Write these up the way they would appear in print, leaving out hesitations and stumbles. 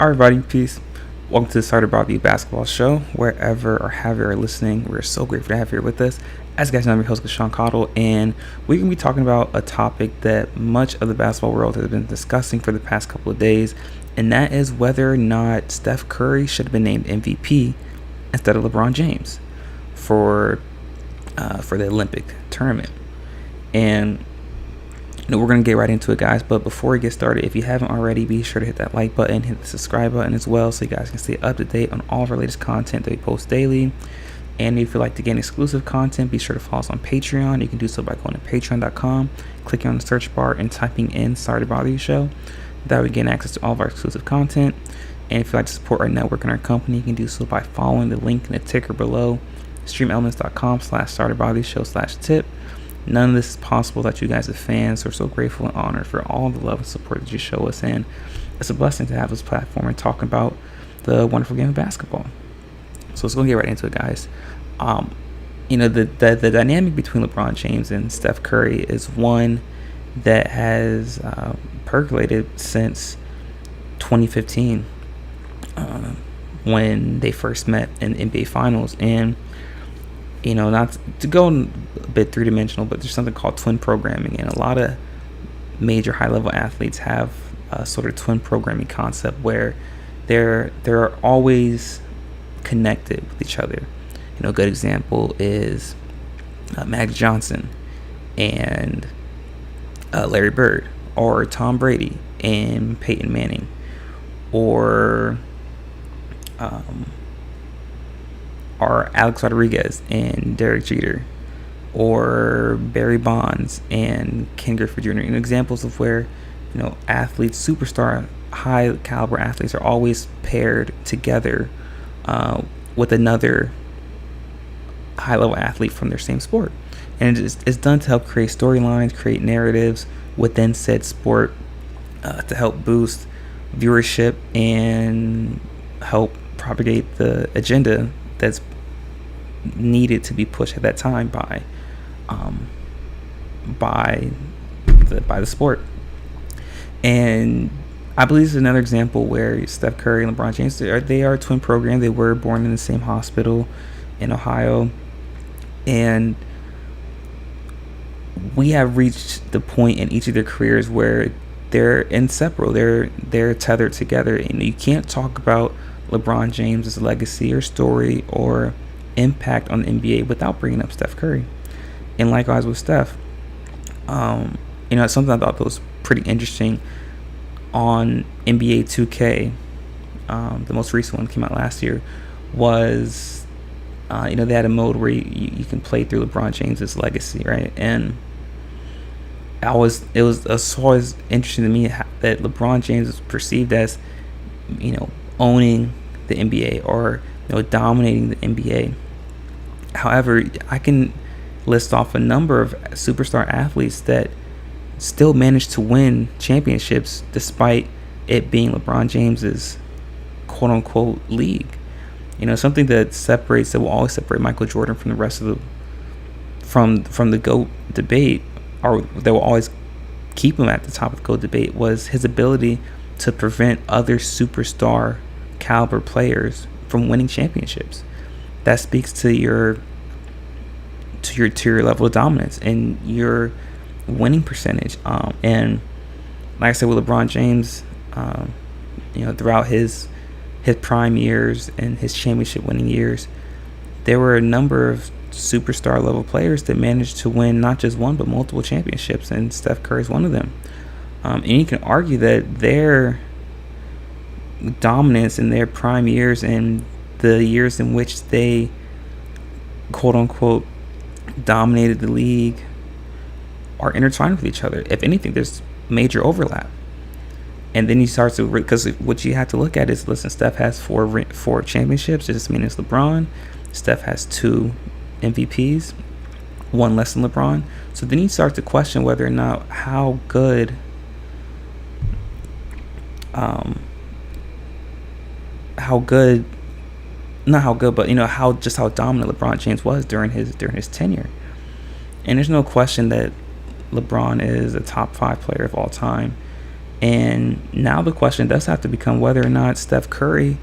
All right, everybody, peace. Welcome to the Starter About You Basketball Show. Wherever or however you're listening, we're so grateful to have you here with us. As you guys know, I'm your host, Sean Cottle, and we're going to be talking about a topic that much of the basketball world has been discussing for the past couple of days, and that is whether or not Steph Curry should have been named MVP instead of LeBron James for the Olympic tournament. And we're going to get right into it, guys, but before we get started, if you haven't already, be sure to hit that like button, hit the subscribe button as well, so you guys can stay up to date on all of our latest content that we post daily. And if you'd like to gain exclusive content, be sure to follow us on Patreon. You can do so by going to patreon.com, clicking on the search bar, and typing in Sorry to Bother You Show. That way you gain access to all of our exclusive content. And if you'd like to support our network and our company, you can do so by following the link in the ticker below, streamelements.com/sorrytobotheryoushow/tip. None of this is possible without you guys as fans. We're so grateful and honored for all the love and support that you show us, and it's a blessing to have this platform and talk about the wonderful game of basketball. So let's go get right into it, guys. The dynamic between LeBron James and Steph Curry is one that has percolated since 2015 when they first met in the NBA Finals. And not to go a bit three-dimensional, but there's something called twin programming, and a lot of major high-level athletes have a sort of twin programming concept where they're always connected with each other. A good example is Magic Johnson and Larry Bird, or Tom Brady and Peyton Manning, or Alex Rodriguez and Derek Jeter, or Barry Bonds and Ken Griffey Jr. Examples of where athletes, superstar, high caliber athletes, are always paired together with another high level athlete from their same sport, and it's done to help create storylines, create narratives within said sport, to help boost viewership and help propagate the agenda that's needed to be pushed at that time by the sport. And I believe this is another example where Steph Curry and LeBron James, they are a twin program. They were born in the same hospital in Ohio, and we have reached the point in each of their careers where they're inseparable. They're tethered together, and you can't talk about LeBron James' legacy or story or impact on the NBA without bringing up Steph Curry. And likewise with Steph, it's something I thought that was pretty interesting on NBA 2K. The most recent one came out last year. Was they had a mode where you can play through LeBron James's legacy, right? And it was always interesting to me that LeBron James is perceived as owning the NBA, or dominating the NBA. However, I can list off a number of superstar athletes that still managed to win championships despite it being LeBron James's quote unquote league. Something that will always separate Michael Jordan from the rest of from the GOAT debate, or that will always keep him at the top of the GOAT debate, was his ability to prevent other superstar caliber players from winning championships. That speaks to your level of dominance and your winning percentage. And like I said, with LeBron James, throughout his prime years and his championship winning years, there were a number of superstar level players that managed to win not just one but multiple championships, and Steph Curry is one of them. And you can argue that their dominance in their prime years and the years in which they quote unquote dominated the league are intertwined with each other. If anything, there's major overlap. And then you start to, because what you have to look at is, listen, Steph has four championships. It just means it's LeBron. Steph has 2 MVPs, 1 less than LeBron. So then you start to question whether or not how dominant LeBron James was during his tenure. And there's no question that LeBron is a top 5 player of all time. And now the question does have to become whether or not Steph Curry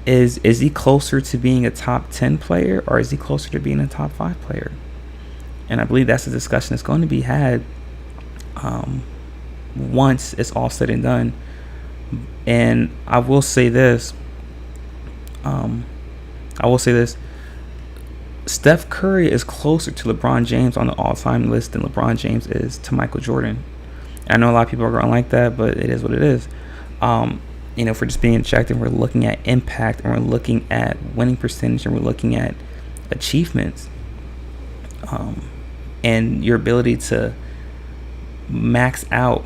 is he closer to being a top 10 player, or is he closer to being a top 5 player? And I believe that's a discussion that's going to be had once it's all said and done. And I will say this. Steph Curry is closer to LeBron James on the all-time list than LeBron James is to Michael Jordan. I know a lot of people are going to like that, but it is what it is. If we're just being checked and we're looking at impact and we're looking at winning percentage and we're looking at achievements, and your ability to max out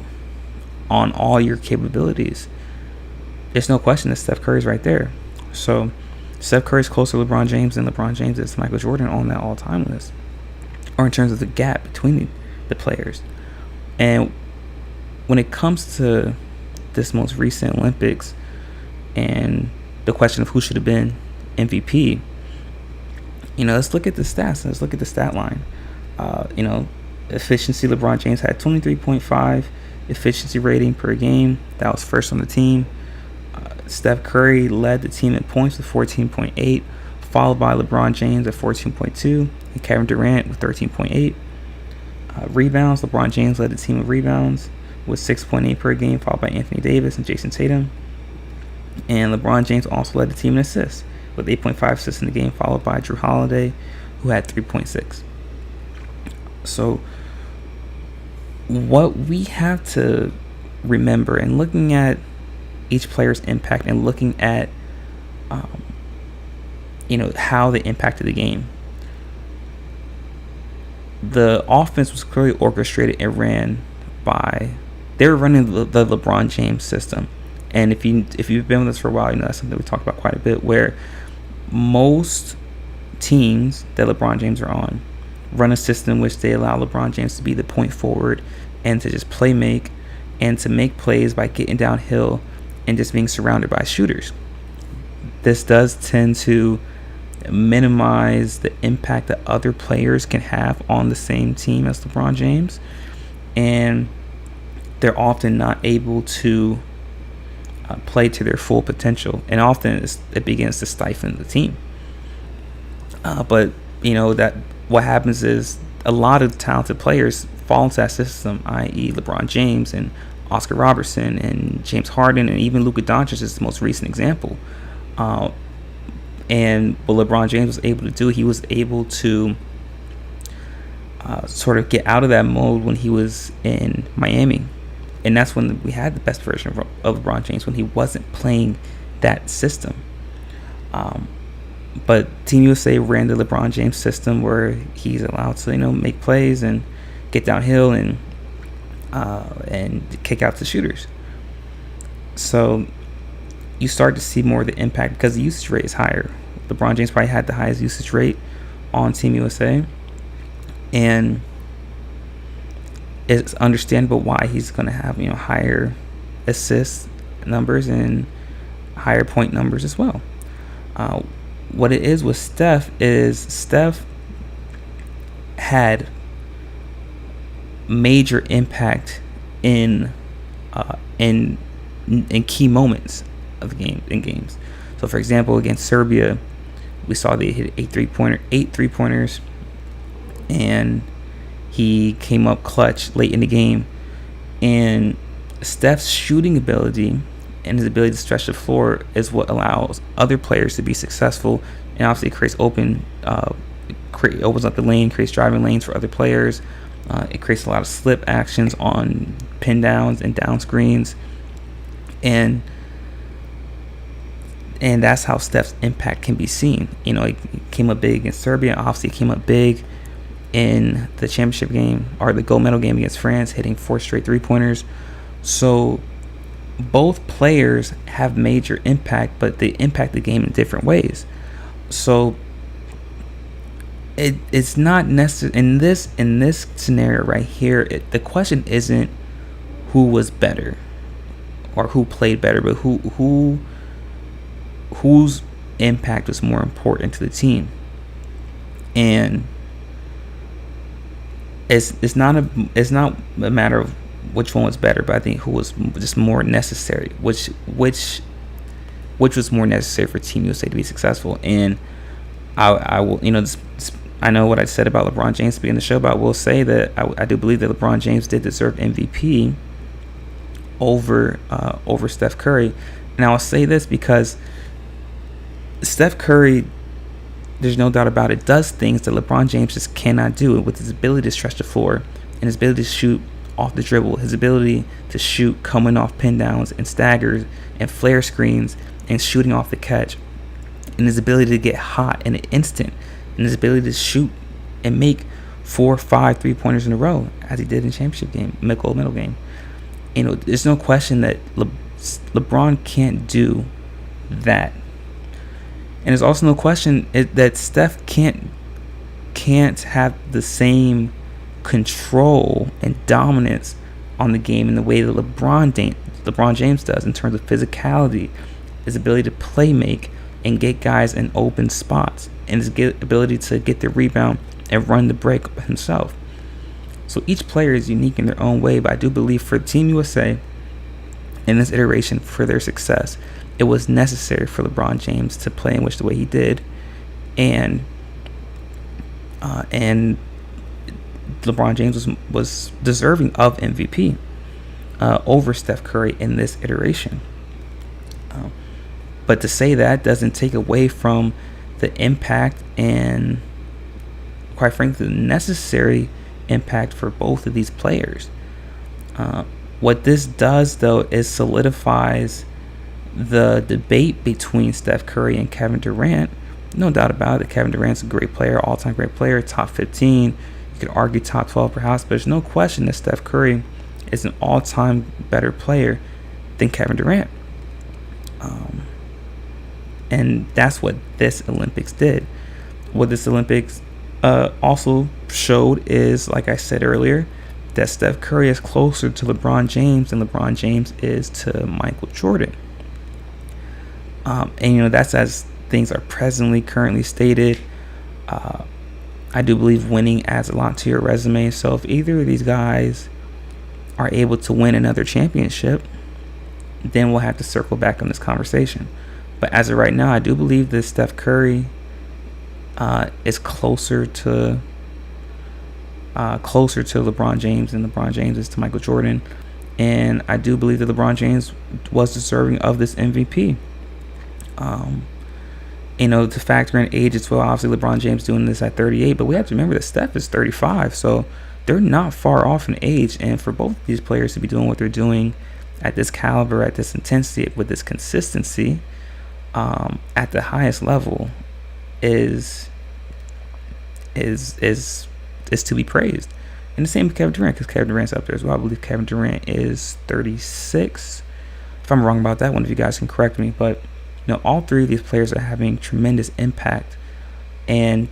on all your capabilities, there's no question that Steph Curry's right there. So Steph Curry's closer to LeBron James than LeBron James is to Michael Jordan on that all-time list, or in terms of the gap between the players. And when it comes to this most recent Olympics and the question of who should have been MVP, let's look at the stats. Let's look at the stat line. Efficiency, LeBron James had 23.5 efficiency rating per game. That was first on the team. Steph Curry led the team in points with 14.8, followed by LeBron James at 14.2 and Kevin Durant with 13.8. Rebounds, LeBron James led the team with rebounds with 6.8 per game, followed by Anthony Davis and Jason Tatum. And LeBron James also led the team in assists with 8.5 assists in the game, followed by Drew Holiday, who had 3.6. So what we have to remember in looking at each player's impact and looking at how they impacted the game, the offense was clearly orchestrated and ran by, they were running the LeBron James system. And if you've been with us for a while, that's something we talk about quite a bit, where most teams that LeBron James are on run a system which they allow LeBron James to be the point forward and to just play make and to make plays by getting downhill and just being surrounded by shooters. This does tend to minimize the impact that other players can have on the same team as LeBron James, and they're often not able to play to their full potential, and often it begins to stifle the team. But that what happens is a lot of talented players fall into that system, i.e. LeBron James and Oscar Robertson and James Harden, and even Luka Doncic is the most recent example. And what LeBron James was able to do, he was able to sort of get out of that mode when he was in Miami. And that's when we had the best version of LeBron James, when he wasn't playing that system. But Team USA ran the LeBron James system where he's allowed to, make plays and get downhill and kick out the shooters. So you start to see more of the impact because the usage rate is higher. LeBron James probably had the highest usage rate on Team USA, and it's understandable why he's going to have higher assist numbers and higher point numbers as well. What it is with Steph is Steph had major impact in key moments of the game, in games. So for example, against Serbia, we saw they hit 8 3-pointers, and he came up clutch late in the game. And Steph's shooting ability and his ability to stretch the floor is what allows other players to be successful, and obviously it creates opens up the lane, creates driving lanes for other players. It creates a lot of slip actions on pin downs and down screens, and that's how Steph's impact can be seen. He came up big against Serbia. Obviously, he came up big in the championship game, or the gold medal game against France, hitting 4 straight 3-pointers. So both players have major impact, but they impact the game in different ways. So it's not necessary in this scenario right here. The question isn't who was better or who played better, but whose impact was more important to the team. And it's not a matter of which one was better, but I think who was just more necessary. Which was more necessary for Team USA to be successful. And I will, I know what I said about LeBron James being the show, but I will say that I do believe that LeBron James did deserve MVP over Steph Curry. And I will say this because Steph Curry, there's no doubt about it, does things that LeBron James just cannot do with his ability to stretch the floor and his ability to shoot off the dribble, his ability to shoot coming off pin downs and staggers and flare screens and shooting off the catch, and his ability to get hot in an instant, and his ability to shoot and make 4 or 5 3-pointers in a row, as he did in championship game, middle game. There's no question that LeBron can't do that. And there's also no question that Steph can't have the same control and dominance on the game in the way that LeBron James does, in terms of physicality, his ability to play make and get guys in open spots, and his ability to get the rebound and run the break himself. So each player is unique in their own way, but I do believe for Team USA in this iteration, for their success, it was necessary for LeBron James to play in the way he did, and LeBron James was deserving of MVP over Steph Curry in this iteration. But to say that doesn't take away from the impact and, quite frankly, the necessary impact for both of these players. What this does, though, is solidifies the debate between Steph Curry and Kevin Durant. No doubt about it, Kevin Durant's a great player, all-time great player, top 15. You could argue top 12 perhaps, but there's no question that Steph Curry is an all-time better player than Kevin Durant. And that's what this Olympics did. What this Olympics also showed is, like I said earlier, that Steph Curry is closer to LeBron James than LeBron James is to Michael Jordan. And that's as things are currently stated. I do believe winning adds a lot to your resume. So if either of these guys are able to win another championship, then we'll have to circle back on this conversation. But as of right now, I do believe that Steph Curry is closer to LeBron James than LeBron James is to Michael Jordan. And I do believe that LeBron James was deserving of this MVP. To factor in age as well, obviously LeBron James doing this at 38, but we have to remember that Steph is 35, so they're not far off in age. And for both of these players to be doing what they're doing at this caliber, at this intensity, with this consistency, at the highest level, is to be praised. And the same with Kevin Durant, because Kevin Durant's up there as well. I believe Kevin Durant is 36. If I'm wrong about that, one of you guys can correct me. But all three of these players are having tremendous impact. And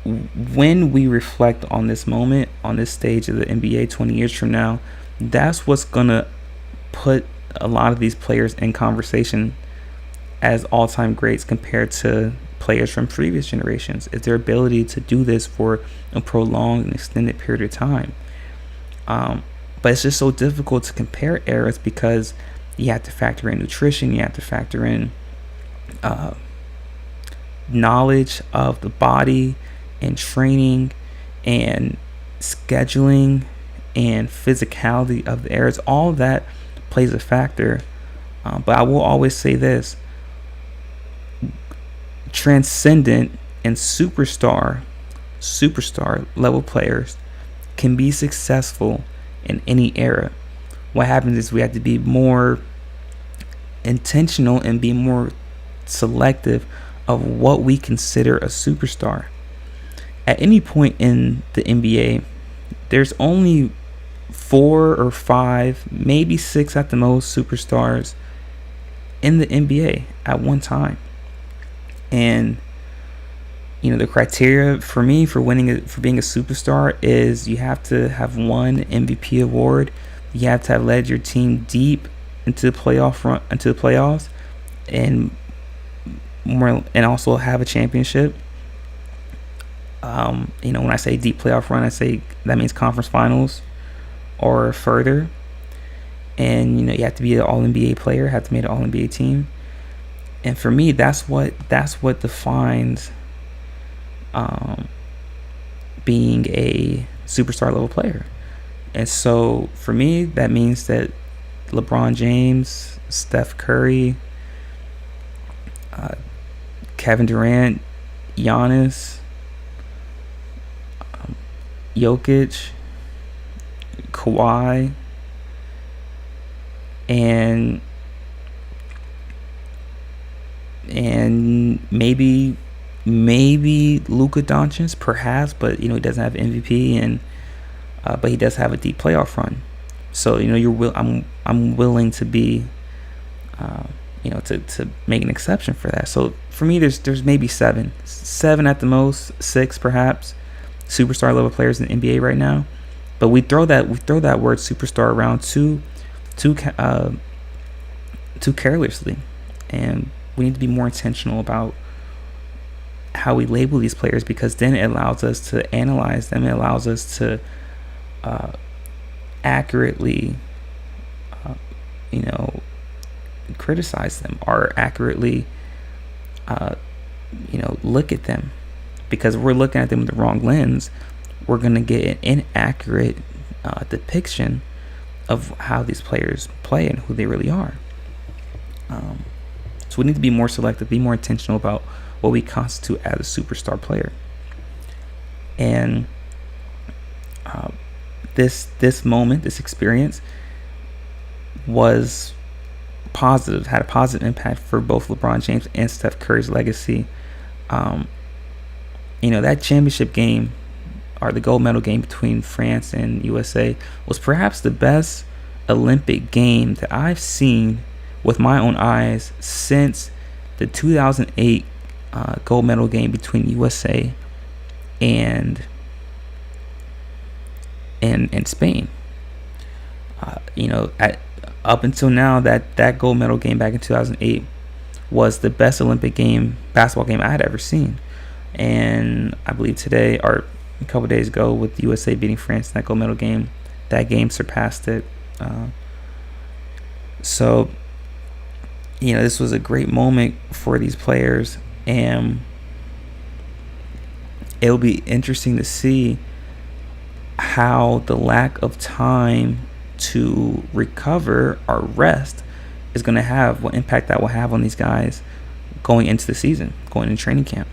when we reflect on this moment, on this stage of the NBA 20 years from now, that's what's gonna put a lot of these players in conversation as all-time greats compared to players from previous generations. It's their ability to do this for a prolonged and extended period of time. But it's just so difficult to compare eras, because you have to factor in nutrition, you have to factor in knowledge of the body and training and scheduling and physicality of the eras. All that plays a factor. But I will always say this: transcendent and superstar level players can be successful in any era. What happens is we have to be more intentional and be more selective of what we consider a superstar. At any point in the NBA, there's only 4 or 5, maybe 6 at the most, superstars in the NBA at one time. And the criteria for me for being a superstar is you have to have won MVP award, you have to have led your team deep into the playoffs, and also have a championship. When I say deep playoff run, I say that means conference finals or further, and you have to be an All NBA player, have to make an All NBA team. And for me, that's what defines being a superstar level player. And so for me, that means that LeBron James, Steph Curry, Kevin Durant, Giannis, Jokic, Kawhi, and maybe Luka Doncic, perhaps, but he doesn't have MVP, and but he does have a deep playoff run. So I'm willing to be to make an exception for that. So for me, there's maybe seven at the most, six perhaps, superstar level players in the NBA right now. But we throw that word superstar around too carelessly, and we need to be more intentional about how we label these players, because then it allows us to analyze them. It allows us to accurately criticize them, or accurately look at them, because if we're looking at them with the wrong lens, we're going to get an inaccurate depiction of how these players play and who they really are. So we need to be more selective, be more intentional about what we constitute as a superstar player. And this moment, this experience was positive, had a positive impact for both LeBron James and Steph Curry's legacy. That championship game, or the gold medal game between France and USA, was perhaps the best Olympic game that I've seen with my own eyes since the 2008 gold medal game between USA and Spain. Up until now, that gold medal game back in 2008 was the best Olympic basketball game I had ever seen. And I believe today, or a couple days ago, with USA beating France in that gold medal game, that game surpassed it. So this was a great moment for these players, and it'll be interesting to see how the lack of time to recover or rest is going to have, what impact that will have on these guys going into the season, going into training camp.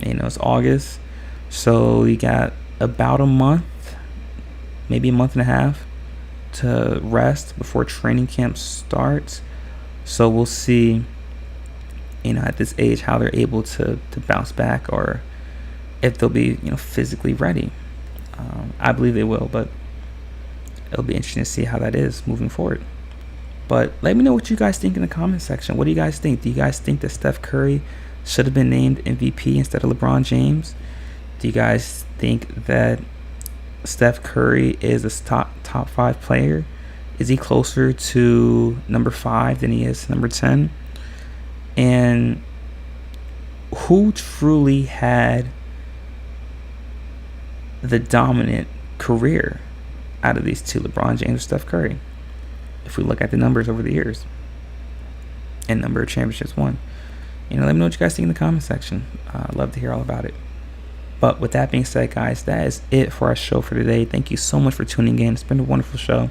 It's August, so you got about a month, maybe a month and a half to rest before training camp starts. So we'll see, at this age, how they're able to bounce back, or if they'll be, physically ready. I believe they will, but it'll be interesting to see how that is moving forward. But let me know what you guys think in the comment section. What do you guys think? Do you guys think that Steph Curry should have been named MVP instead of LeBron James? Do you guys think that Steph Curry is a top 5 player? Is he closer to number 5 than he is to number 10? And who truly had the dominant career out of these two, LeBron James or Steph Curry? If we look at the numbers over the years and number of championships won, let me know what you guys think in the comment section. I'd love to hear all about it. But with that being said, guys, that is it for our show for today. Thank you so much for tuning in. It's been a wonderful show.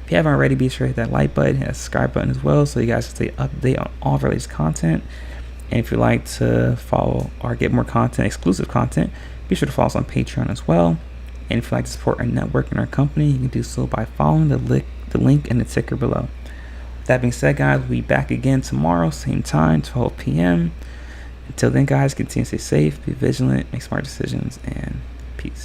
If you haven't already, be sure to hit that like button, hit that subscribe button as well, so you guys can stay up to date on all of our latest content. And if you'd like to follow or get more content, exclusive content, be sure to follow us on Patreon as well. And if you'd like to support our network and our company, you can do so by following the link in the ticker below. That being said, guys, we'll be back again tomorrow, same time, 12 p.m. Until then, guys, continue to stay safe, be vigilant, make smart decisions, and peace.